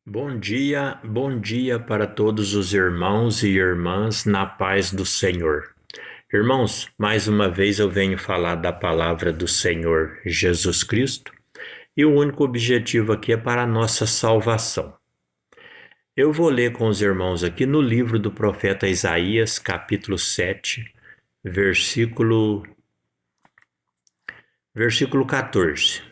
Bom dia para todos os irmãos e irmãs na paz do Senhor. Irmãos, mais uma vez eu venho falar da palavra do Senhor Jesus Cristo e o único objetivo aqui é para a nossa salvação. Eu vou ler com os irmãos aqui no livro do profeta Isaías, capítulo 7, versículo 14.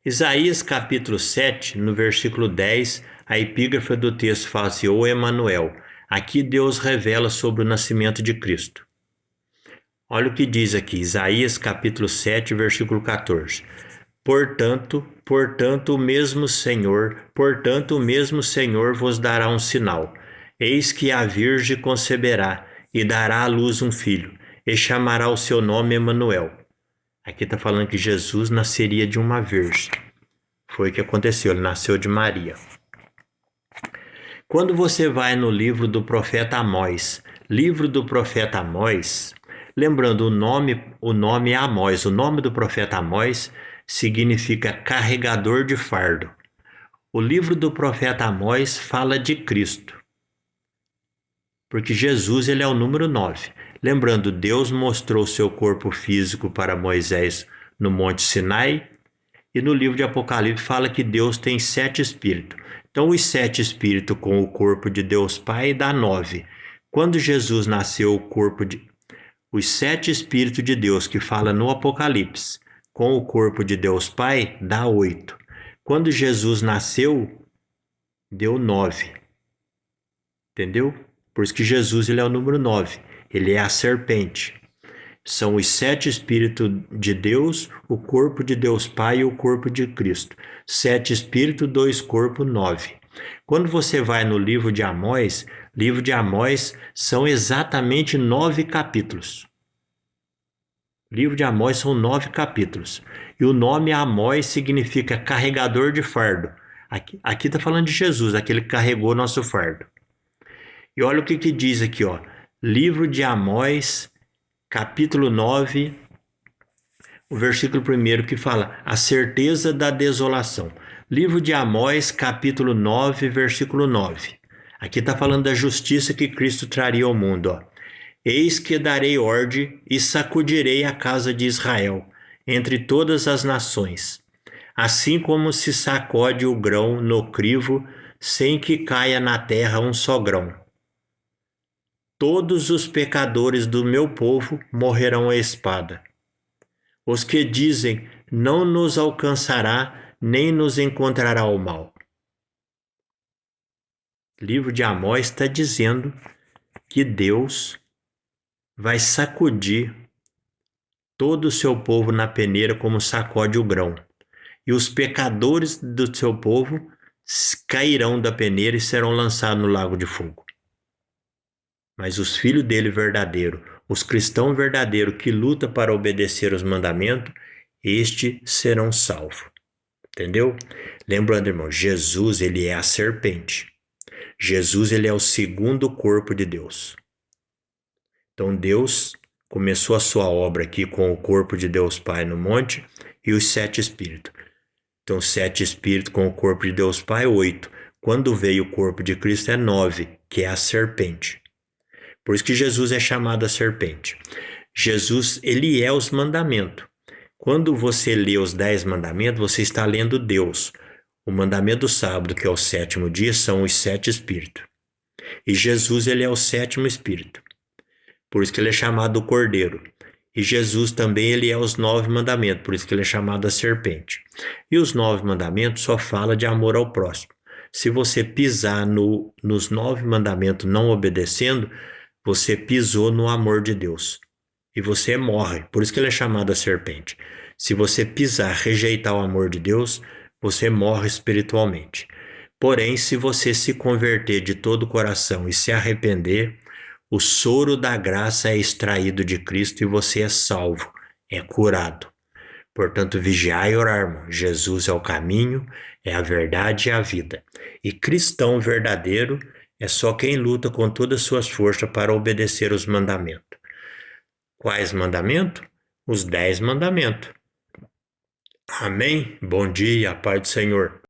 Isaías capítulo 7, no versículo 10, a epígrafe do texto fala assim: "O Emanuel", aqui Deus revela sobre o nascimento de Cristo. Olha o que diz aqui, Isaías capítulo 7, versículo 14. Portanto, o mesmo Senhor vos dará um sinal. Eis que a virgem conceberá e dará à luz um filho, e chamará o seu nome Emanuel. Aqui está falando que Jesus nasceria de uma virgem. Foi o que aconteceu, ele nasceu de Maria. Quando você vai no livro do profeta Amós, lembrando o nome é Amós, o nome do profeta Amós significa carregador de fardo. O livro do profeta Amós fala de Cristo, porque Jesus ele é o número 9. Lembrando, Deus mostrou seu corpo físico para Moisés no Monte Sinai, e no livro de Apocalipse fala que Deus tem 7 espíritos. Então, os 7 espíritos com o corpo de Deus Pai dá 9. Quando Jesus nasceu, os 7 espíritos de Deus que fala no Apocalipse com o corpo de Deus Pai dá 8. Quando Jesus nasceu, deu 9. Entendeu? Por isso que Jesus ele é o número 9. Ele é a serpente. São os 7 espíritos de Deus, o corpo de Deus Pai e o corpo de Cristo. 7 espíritos, 2 corpos, 9. Quando você vai no livro de Amós são exatamente 9 capítulos. O livro de Amós são 9 capítulos. E o nome Amós significa carregador de fardo. Aqui está falando de Jesus, aquele que carregou nosso fardo. E olha o que diz aqui, ó. Livro de Amós, capítulo 9, o versículo 1 que fala a certeza da desolação. Livro de Amós, capítulo 9, versículo 9. Aqui está falando da justiça que Cristo traria ao mundo. Ó. Eis que darei ordem e sacudirei a casa de Israel entre todas as nações, assim como se sacode o grão no crivo sem que caia na terra um só grão. Todos os pecadores do meu povo morrerão à espada. Os que dizem, não nos alcançará, nem nos encontrará o mal. O livro de Amós está dizendo que Deus vai sacudir todo o seu povo na peneira como sacode o grão. E os pecadores do seu povo cairão da peneira e serão lançados no lago de fogo. Mas os filhos dele verdadeiros, os cristãos verdadeiros que lutam para obedecer os mandamentos, estes serão salvos. Entendeu? Lembrando, irmão, Jesus ele é a serpente. Jesus ele é o segundo corpo de Deus. Então Deus começou a sua obra aqui com o corpo de Deus Pai no monte e os 7 espíritos. Então 7 espíritos com o corpo de Deus Pai, 8. Quando veio o corpo de Cristo é 9, que é a serpente. Por isso que Jesus é chamado a serpente. Jesus, ele é os mandamentos. Quando você lê os 10 mandamentos, você está lendo Deus. O mandamento do sábado, que é o 7º dia, são os 7 espíritos. E Jesus, ele é o 7º espírito. Por isso que ele é chamado o Cordeiro. E Jesus também, ele é os 9 mandamentos. Por isso que ele é chamado a serpente. E os 9 mandamentos só falam de amor ao próximo. Se você pisar nos 9 mandamentos não obedecendo, você pisou no amor de Deus e você morre. Por isso que ele é chamado a serpente. Se você pisar, rejeitar o amor de Deus, você morre espiritualmente. Porém, se você se converter de todo o coração e se arrepender, o soro da graça é extraído de Cristo e você é salvo, é curado. Portanto, vigiai e orar, irmão. Jesus é o caminho, é a verdade e a vida. E cristão verdadeiro é só quem luta com todas as suas forças para obedecer os mandamentos. Quais mandamentos? Os 10 mandamentos. Amém? Bom dia, a paz do Senhor.